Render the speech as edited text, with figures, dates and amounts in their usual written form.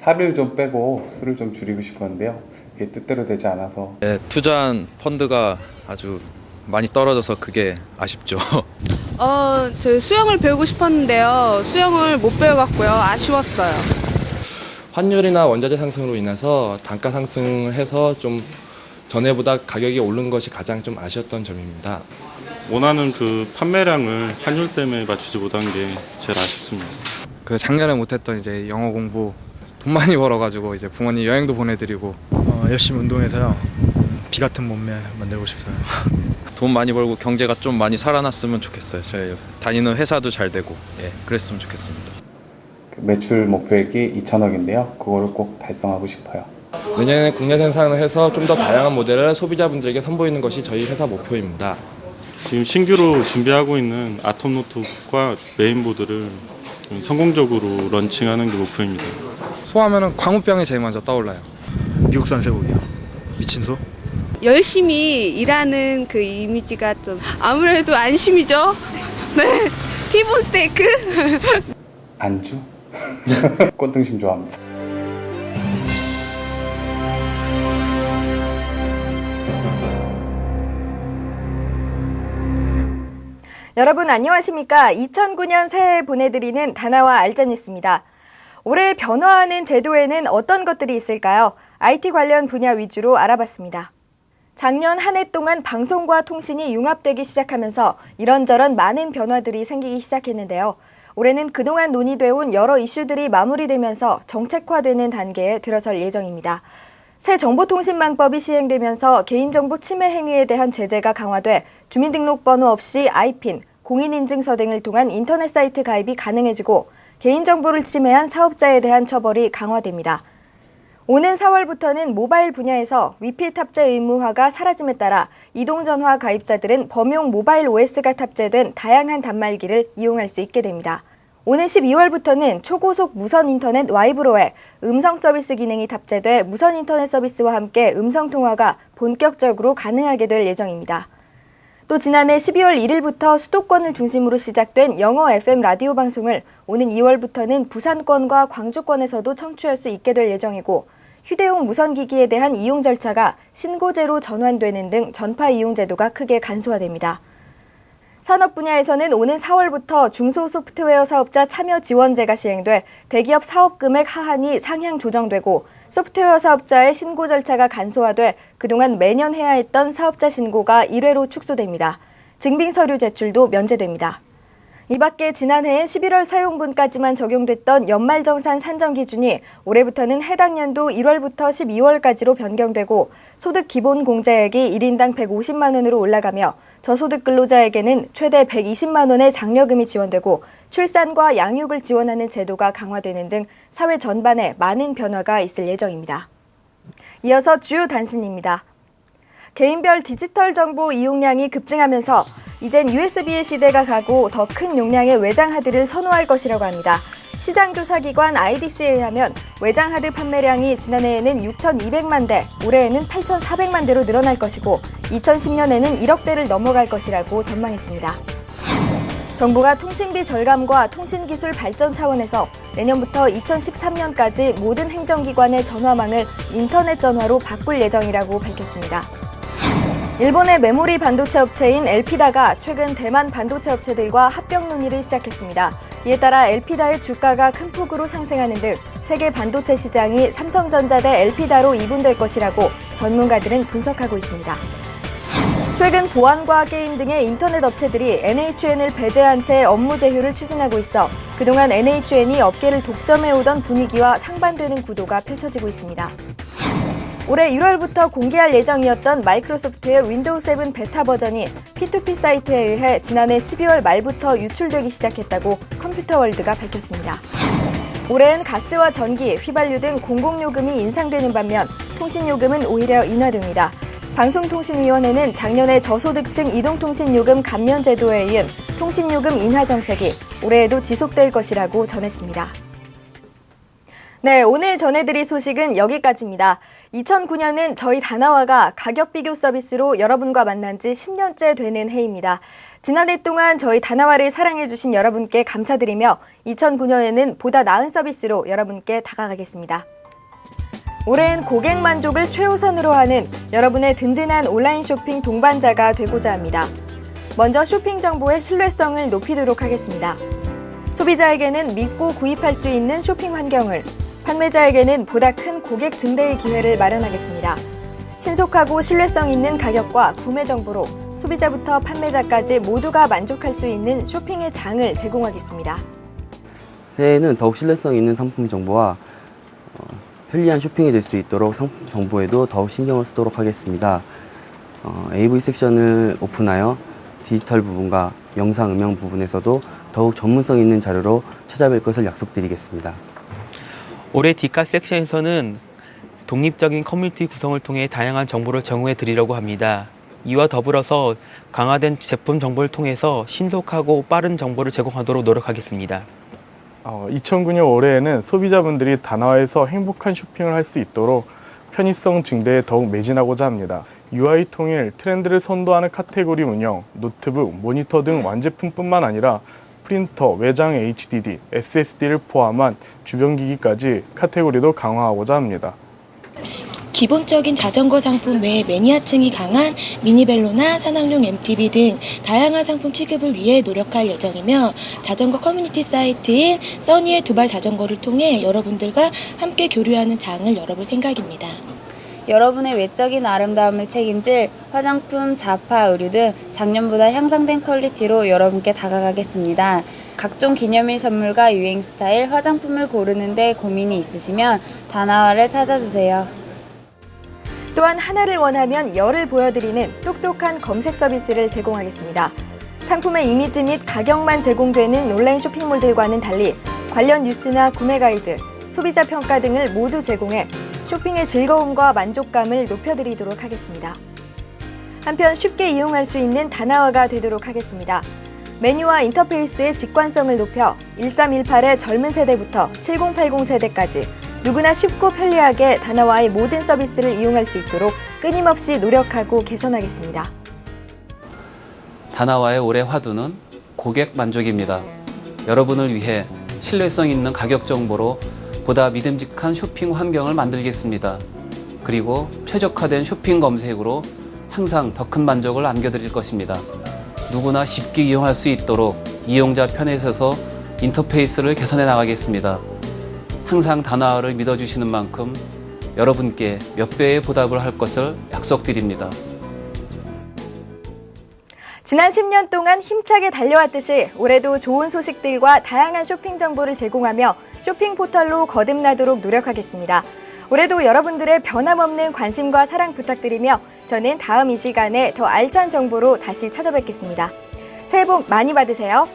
살을 좀 빼고 술을 좀 줄이고 싶었는데요. 그게 뜻대로 되지 않아서. 네, 투자한 펀드가 아주 많이 떨어져서 그게 아쉽죠. 저 수영을 배우고 싶었는데요. 수영을 못 배워갖고요. 아쉬웠어요. 환율이나 원자재 상승으로 인해서 단가 상승해서 좀 전에보다 가격이 오른 것이 가장 좀 아쉬웠던 점입니다. 원하는 그 판매량을 환율 때문에 맞추지 못한 게 제일 아쉽습니다. 그 작년에 못했던 이제 영어 공부 돈 많이 벌어가지고 이제 부모님 여행도 보내드리고 열심히 운동해서요. 비 같은 몸매 만들고 싶어요. 돈 많이 벌고 경제가 좀 많이 살아났으면 좋겠어요. 저희 다니는 회사도 잘 되고 그랬으면 좋겠습니다. 매출 목표액이 2천억인데요. 그거를 꼭 달성하고 싶어요. 내년에 국내 생산을 해서 좀 더 다양한 모델을 소비자분들에게 선보이는 것이 저희 회사 목표입니다. 지금 신규로 준비하고 있는 아톰 노트북과 메인보드를 성공적으로 런칭하는 게 목표입니다. 소하면은 광우병이 제일 먼저 떠올라요. 미국산 쇠고기요. 미친 소? 열심히 일하는 그 이미지가 좀 아무래도 안심이죠. 네. 티본 스테이크. 안주? 꽃등심 좋아합니다. 여러분 안녕하십니까? 2009년 새해 보내드리는 다나와 알짜뉴스입니다. 올해 변화하는 제도에는 어떤 것들이 있을까요? IT 관련 분야 위주로 알아봤습니다. 작년 한 해 동안 방송과 통신이 융합되기 시작하면서 이런저런 많은 변화들이 생기기 시작했는데요. 올해는 그동안 논의돼 온 여러 이슈들이 마무리되면서 정책화되는 단계에 들어설 예정입니다. 새 정보통신망법이 시행되면서 개인정보 침해 행위에 대한 제재가 강화돼 주민등록번호 없이 아이핀, 공인인증서 등을 통한 인터넷 사이트 가입이 가능해지고 개인정보를 침해한 사업자에 대한 처벌이 강화됩니다. 오는 4월부터는 모바일 분야에서 위피 탑재 의무화가 사라짐에 따라 이동전화 가입자들은 범용 모바일 OS가 탑재된 다양한 단말기를 이용할 수 있게 됩니다. 오는 12월부터는 초고속 무선 인터넷 와이브로에 음성 서비스 기능이 탑재돼 무선 인터넷 서비스와 함께 음성 통화가 본격적으로 가능하게 될 예정입니다. 또 지난해 12월 1일부터 수도권을 중심으로 시작된 영어 FM 라디오 방송을 오는 2월부터는 부산권과 광주권에서도 청취할 수 있게 될 예정이고 휴대용 무선기기에 대한 이용 절차가 신고제로 전환되는 등 전파 이용 제도가 크게 간소화됩니다. 산업 분야에서는 오는 4월부터 중소소프트웨어 사업자 참여 지원제가 시행돼 대기업 사업 금액 하한이 상향 조정되고 소프트웨어 사업자의 신고 절차가 간소화돼 그동안 매년 해야 했던 사업자 신고가 1회로 축소됩니다. 증빙 서류 제출도 면제됩니다. 이 밖에 지난해엔 11월 사용분까지만 적용됐던 연말정산 산정 기준이 올해부터는 해당 연도 1월부터 12월까지로 변경되고 소득 기본 공제액이 1인당 150만 원으로 올라가며 저소득 근로자에게는 최대 120만 원의 장려금이 지원되고 출산과 양육을 지원하는 제도가 강화되는 등 사회 전반에 많은 변화가 있을 예정입니다. 이어서 주요 단신입니다. 개인별 디지털 정보 이용량이 급증하면서 이젠 USB의 시대가 가고 더 큰 용량의 외장 하드를 선호할 것이라고 합니다. 시장조사기관 IDC에 의하면 외장 하드 판매량이 지난해에는 6,200만 대, 올해에는 8,400만 대로 늘어날 것이고 2010년에는 1억 대를 넘어갈 것이라고 전망했습니다. 정부가 통신비 절감과 통신기술 발전 차원에서 내년부터 2013년까지 모든 행정기관의 전화망을 인터넷 전화로 바꿀 예정이라고 밝혔습니다. 일본의 메모리 반도체 업체인 엘피다가 최근 대만 반도체 업체들과 합병 논의를 시작했습니다. 이에 따라 엘피다의 주가가 큰 폭으로 상승하는 등 세계 반도체 시장이 삼성전자 대 엘피다로 이분될 것이라고 전문가들은 분석하고 있습니다. 최근 보안과 게임 등의 인터넷 업체들이 NHN을 배제한 채 업무 제휴를 추진하고 있어 그동안 NHN이 업계를 독점해오던 분위기와 상반되는 구도가 펼쳐지고 있습니다. 올해 1월부터 공개할 예정이었던 마이크로소프트의 윈도우 7 베타 버전이 P2P 사이트에 의해 지난해 12월 말부터 유출되기 시작했다고 컴퓨터월드가 밝혔습니다. 올해는 가스와 전기, 휘발유 등 공공요금이 인상되는 반면 통신요금은 오히려 인하됩니다. 방송통신위원회는 작년에 저소득층 이동통신요금 감면 제도에 이은 통신요금 인하 정책이 올해에도 지속될 것이라고 전했습니다. 네, 오늘 전해드릴 소식은 여기까지입니다. 2009년은 저희 다나와가 가격 비교 서비스로 여러분과 만난 지 10년째 되는 해입니다. 지난해 동안 저희 다나와를 사랑해주신 여러분께 감사드리며 2009년에는 보다 나은 서비스로 여러분께 다가가겠습니다. 올해는 고객 만족을 최우선으로 하는 여러분의 든든한 온라인 쇼핑 동반자가 되고자 합니다. 먼저 쇼핑 정보의 신뢰성을 높이도록 하겠습니다. 소비자에게는 믿고 구입할 수 있는 쇼핑 환경을, 판매자에게는 보다 큰 고객 증대의 기회를 마련하겠습니다. 신속하고 신뢰성 있는 가격과 구매 정보로 소비자부터 판매자까지 모두가 만족할 수 있는 쇼핑의 장을 제공하겠습니다. 새해에는 더욱 신뢰성 있는 상품 정보와 편리한 쇼핑이 될 수 있도록 상품 정보에도 더욱 신경을 쓰도록 하겠습니다. AV 섹션을 오픈하여 디지털 부분과 영상, 음영 부분에서도 더욱 전문성 있는 자료로 찾아뵐 것을 약속드리겠습니다. 올해 D카 섹션에서는 독립적인 커뮤니티 구성을 통해 다양한 정보를 제공해 드리려고 합니다. 이와 더불어서 강화된 제품 정보를 통해서 신속하고 빠른 정보를 제공하도록 노력하겠습니다. 2009년 올해에는 소비자분들이 다나와에서 행복한 쇼핑을 할 수 있도록 편의성 증대에 더욱 매진하고자 합니다. UI 통일, 트렌드를 선도하는 카테고리 운영, 노트북, 모니터 등 완제품뿐만 아니라 프린터, 외장 HDD, SSD를 포함한 주변 기기까지 카테고리도 강화하고자 합니다. 기본적인 자전거 상품 외에 매니아층이 강한 미니벨로나 산악용 MTB 등 다양한 상품 취급을 위해 노력할 예정이며 자전거 커뮤니티 사이트인 써니의 두발 자전거를 통해 여러분들과 함께 교류하는 장을 열어볼 생각입니다. 여러분의 외적인 아름다움을 책임질 화장품, 자파, 의류 등 작년보다 향상된 퀄리티로 여러분께 다가가겠습니다. 각종 기념일 선물과 유행 스타일, 화장품을 고르는 데 고민이 있으시면 다나와를 찾아주세요. 또한 하나를 원하면 열을 보여드리는 똑똑한 검색 서비스를 제공하겠습니다. 상품의 이미지 및 가격만 제공되는 온라인 쇼핑몰들과는 달리 관련 뉴스나 구매 가이드, 소비자 평가 등을 모두 제공해 쇼핑의 즐거움과 만족감을 높여드리도록 하겠습니다. 한편 쉽게 이용할 수 있는 다나와가 되도록 하겠습니다. 메뉴와 인터페이스의 직관성을 높여 1318의 젊은 세대부터 7080 세대까지 누구나 쉽고 편리하게 다나와의 모든 서비스를 이용할 수 있도록 끊임없이 노력하고 개선하겠습니다. 다나와의 올해 화두는 고객 만족입니다. 여러분을 위해 신뢰성 있는 가격 정보로 보다 믿음직한 쇼핑 환경을 만들겠습니다. 그리고 최적화된 쇼핑 검색으로 항상 더 큰 만족을 안겨드릴 것입니다. 누구나 쉽게 이용할 수 있도록 이용자 편에 서서 인터페이스를 개선해 나가겠습니다. 항상 다나와를 믿어주시는 만큼 여러분께 몇 배의 보답을 할 것을 약속드립니다. 지난 10년 동안 힘차게 달려왔듯이 올해도 좋은 소식들과 다양한 쇼핑 정보를 제공하며 쇼핑 포털로 거듭나도록 노력하겠습니다. 올해도 여러분들의 변함없는 관심과 사랑 부탁드리며 저는 다음 이 시간에 더 알찬 정보로 다시 찾아뵙겠습니다. 새해 복 많이 받으세요.